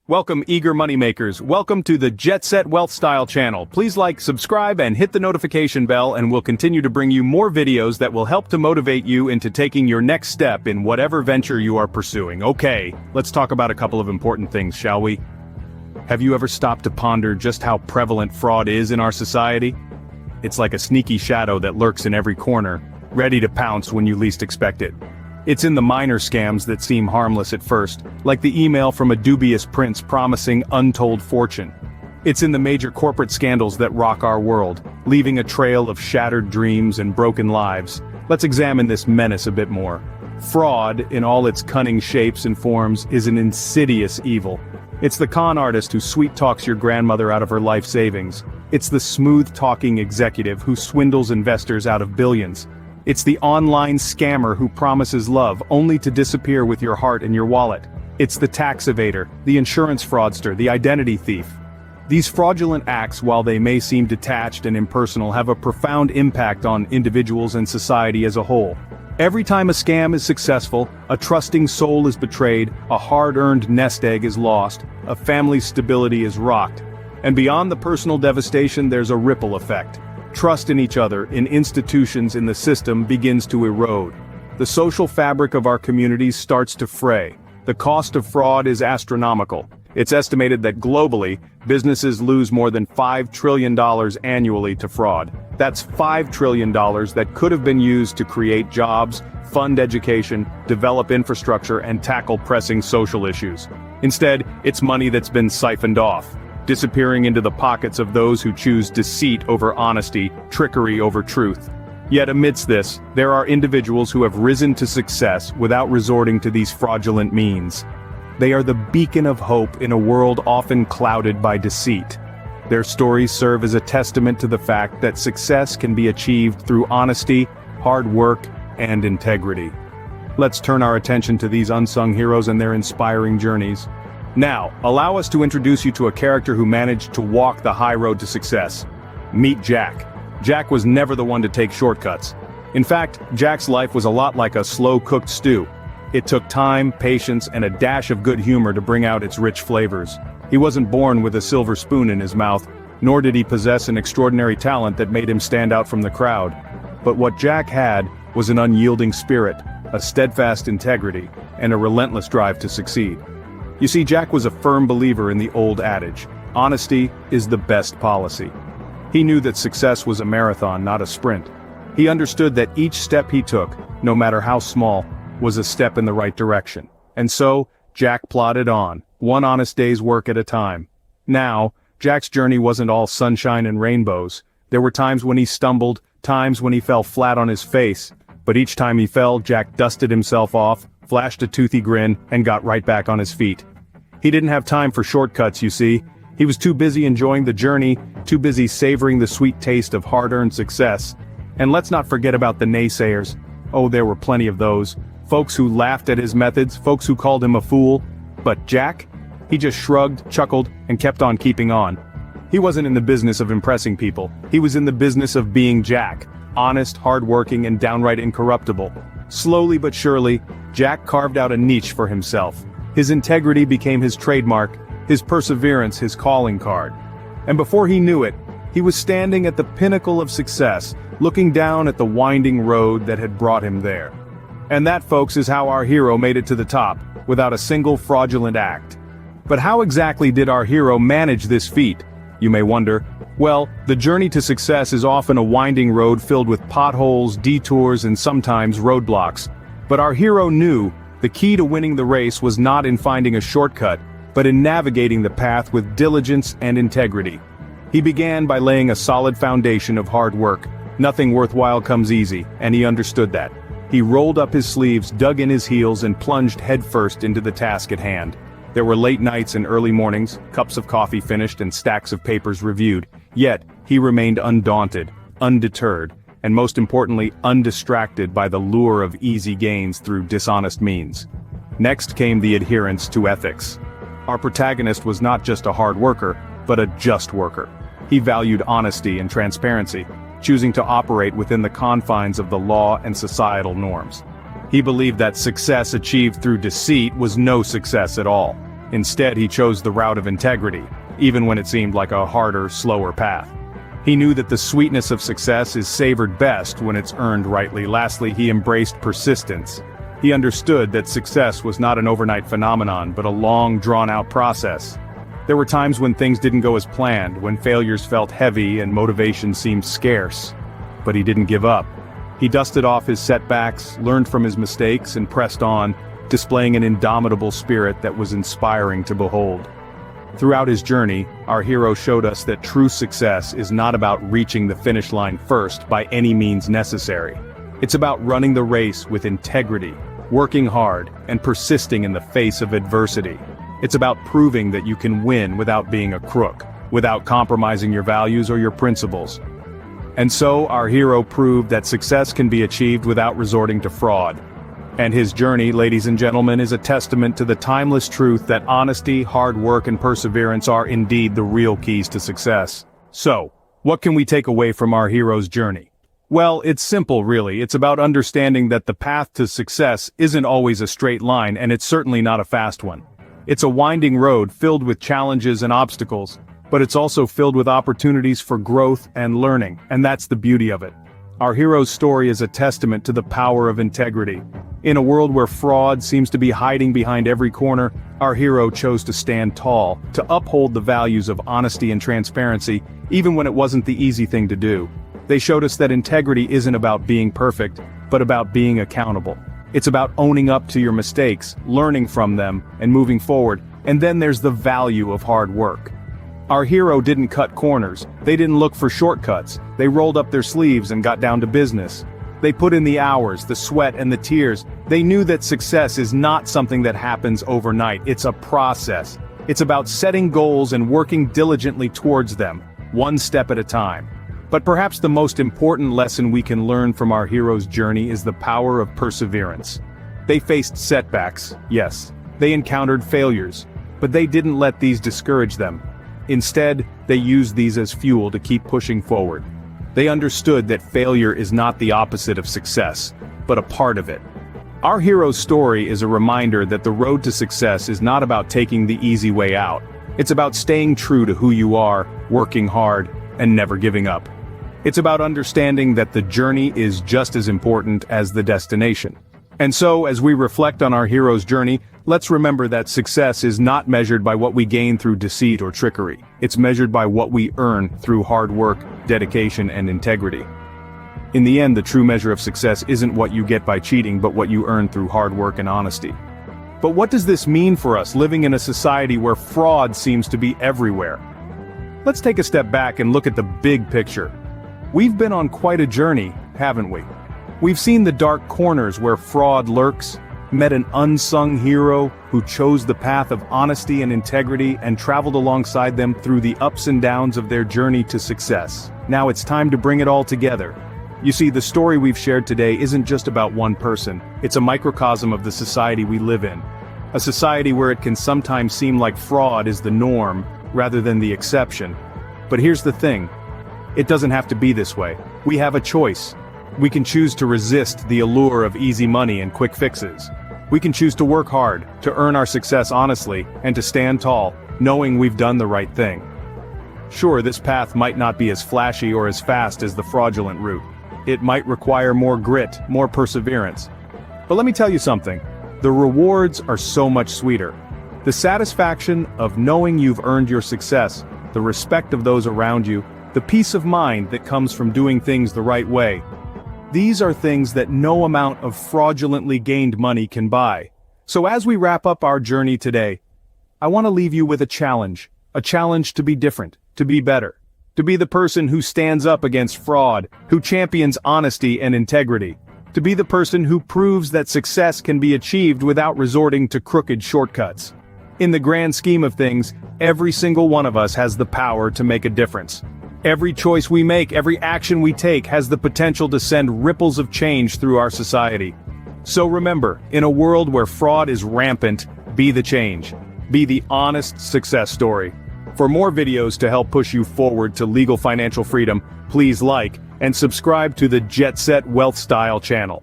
Welcome, eager moneymakers. Welcome to the Jetset Wealthstyle channel. Please like, subscribe, and hit the notification bell, and we'll continue to bring you more videos that will help to motivate you into taking your next step in whatever venture you are pursuing. Okay, let's talk about a couple of important things, shall we? Have you ever stopped to ponder just how prevalent fraud is in our society? It's like a sneaky shadow that lurks in every corner, ready to pounce when you least expect it. It's in the minor scams that seem harmless at first, like the email from a dubious prince promising untold fortune. It's in the major corporate scandals that rock our world, leaving a trail of shattered dreams and broken lives. Let's examine this menace a bit more. Fraud, in all its cunning shapes and forms, is an insidious evil. It's the con artist who sweet-talks your grandmother out of her life savings. It's the smooth-talking executive who swindles investors out of billions. It's the online scammer who promises love only to disappear with your heart and your wallet. It's the tax evader, the insurance fraudster, the identity thief. These fraudulent acts, while they may seem detached and impersonal, have a profound impact on individuals and society as a whole. Every time a scam is successful, a trusting soul is betrayed, a hard-earned nest egg is lost, a family's stability is rocked. And beyond the personal devastation, there's a ripple effect. Trust in each other, in institutions, in the system begins to erode. The social fabric of our communities starts to fray. The cost of fraud is astronomical. It's estimated that globally, businesses lose more than $5 trillion annually to fraud. That's $5 trillion that could have been used to create jobs, fund education, develop infrastructure, and tackle pressing social issues. Instead, it's money that's been siphoned off, disappearing into the pockets of those who choose deceit over honesty, trickery over truth. Yet amidst this, there are individuals who have risen to success without resorting to these fraudulent means. They are the beacon of hope in a world often clouded by deceit. Their stories serve as a testament to the fact that success can be achieved through honesty, hard work, and integrity. Let's turn our attention to these unsung heroes and their inspiring journeys. Now, allow us to introduce you to a character who managed to walk the high road to success. Meet Jack. Jack was never the one to take shortcuts. In fact, Jack's life was a lot like a slow-cooked stew. It took time, patience, and a dash of good humor to bring out its rich flavors. He wasn't born with a silver spoon in his mouth, nor did he possess an extraordinary talent that made him stand out from the crowd. But what Jack had was an unyielding spirit, a steadfast integrity, and a relentless drive to succeed. You see, Jack was a firm believer in the old adage, honesty is the best policy. He knew that success was a marathon, not a sprint. He understood that each step he took, no matter how small, was a step in the right direction. And so, Jack plodded on, one honest day's work at a time. Now, Jack's journey wasn't all sunshine and rainbows. There were times when he stumbled, times when he fell flat on his face. But each time he fell, Jack dusted himself off, flashed a toothy grin, and got right back on his feet. He didn't have time for shortcuts, you see. He was too busy enjoying the journey, too busy savoring the sweet taste of hard-earned success. And let's not forget about the naysayers. Oh, there were plenty of those. Folks who laughed at his methods, folks who called him a fool. But Jack? He just shrugged, chuckled, and kept on keeping on. He wasn't in the business of impressing people. He was in the business of being Jack. Honest, hard-working, and downright incorruptible. Slowly but surely, Jack carved out a niche for himself. His integrity became his trademark, his perseverance his calling card. And before he knew it, he was standing at the pinnacle of success, looking down at the winding road that had brought him there. And that, folks, is how our hero made it to the top, without a single fraudulent act. But how exactly did our hero manage this feat, you may wonder? Well, the journey to success is often a winding road filled with potholes, detours, and sometimes roadblocks. But our hero knew the key to winning the race was not in finding a shortcut, but in navigating the path with diligence and integrity. He began by laying a solid foundation of hard work. Nothing worthwhile comes easy, and he understood that. He rolled up his sleeves, dug in his heels, and plunged headfirst into the task at hand. There were late nights and early mornings, cups of coffee finished and stacks of papers reviewed. Yet, he remained undaunted, undeterred, and most importantly, undistracted by the lure of easy gains through dishonest means. Next came the adherence to ethics. Our protagonist was not just a hard worker, but a just worker. He valued honesty and transparency, choosing to operate within the confines of the law and societal norms. He believed that success achieved through deceit was no success at all. Instead, he chose the route of integrity, even when it seemed like a harder, slower path. He knew that the sweetness of success is savored best when it's earned rightly. Lastly, he embraced persistence. He understood that success was not an overnight phenomenon, but a long, drawn-out process. There were times when things didn't go as planned, when failures felt heavy and motivation seemed scarce. But he didn't give up. He dusted off his setbacks, learned from his mistakes, and pressed on, displaying an indomitable spirit that was inspiring to behold. Throughout his journey, our hero showed us that true success is not about reaching the finish line first by any means necessary. It's about running the race with integrity, working hard, and persisting in the face of adversity. It's about proving that you can win without being a crook, without compromising your values or your principles. And so, our hero proved that success can be achieved without resorting to fraud. And his journey, ladies and gentlemen, is a testament to the timeless truth that honesty, hard work, and perseverance are indeed the real keys to success. So, what can we take away from our hero's journey? Well, it's simple really. It's about understanding that the path to success isn't always a straight line, and it's certainly not a fast one. It's a winding road filled with challenges and obstacles, but it's also filled with opportunities for growth and learning, and that's the beauty of it. Our hero's story is a testament to the power of integrity. In a world where fraud seems to be hiding behind every corner, our hero chose to stand tall, to uphold the values of honesty and transparency, even when it wasn't the easy thing to do. They showed us that integrity isn't about being perfect, but about being accountable. It's about owning up to your mistakes, learning from them, and moving forward. And then there's the value of hard work. Our hero didn't cut corners, they didn't look for shortcuts, they rolled up their sleeves and got down to business. They put in the hours, the sweat, and the tears. They knew that success is not something that happens overnight, it's a process. It's about setting goals and working diligently towards them, one step at a time. But perhaps the most important lesson we can learn from our hero's journey is the power of perseverance. They faced setbacks, yes. They encountered failures, but they didn't let these discourage them. Instead, they used these as fuel to keep pushing forward. They understood that failure is not the opposite of success, but a part of it. Our hero's story is a reminder that the road to success is not about taking the easy way out. It's about staying true to who you are, working hard, and never giving up. It's about understanding that the journey is just as important as the destination. And so, as we reflect on our hero's journey, let's remember that success is not measured by what we gain through deceit or trickery. It's measured by what we earn through hard work, dedication, and integrity. In the end, the true measure of success isn't what you get by cheating, but what you earn through hard work and honesty. But what does this mean for us living in a society where fraud seems to be everywhere? Let's take a step back and look at the big picture. We've been on quite a journey, haven't we? We've seen the dark corners where fraud lurks, met an unsung hero who chose the path of honesty and integrity and traveled alongside them through the ups and downs of their journey to success. Now it's time to bring it all together. You see, the story we've shared today isn't just about one person, it's a microcosm of the society we live in. A society where it can sometimes seem like fraud is the norm, rather than the exception. But here's the thing. It doesn't have to be this way. We have a choice. We can choose to resist the allure of easy money and quick fixes. We can choose to work hard, to earn our success honestly, and to stand tall, knowing we've done the right thing. Sure, this path might not be as flashy or as fast as the fraudulent route. It might require more grit, more perseverance. But let me tell you something. The rewards are so much sweeter. The satisfaction of knowing you've earned your success, the respect of those around you, the peace of mind that comes from doing things the right way. These are things that no amount of fraudulently gained money can buy. So as we wrap up our journey today, I want to leave you with a challenge to be different, to be better, to be the person who stands up against fraud, who champions honesty and integrity, to be the person who proves that success can be achieved without resorting to crooked shortcuts. In the grand scheme of things, every single one of us has the power to make a difference. Every choice we make, every action we take has the potential to send ripples of change through our society. So remember, in a world where fraud is rampant, be the change. Be the honest success story. For more videos to help push you forward to legal financial freedom, please like and subscribe to the Jetset Wealthstyle channel.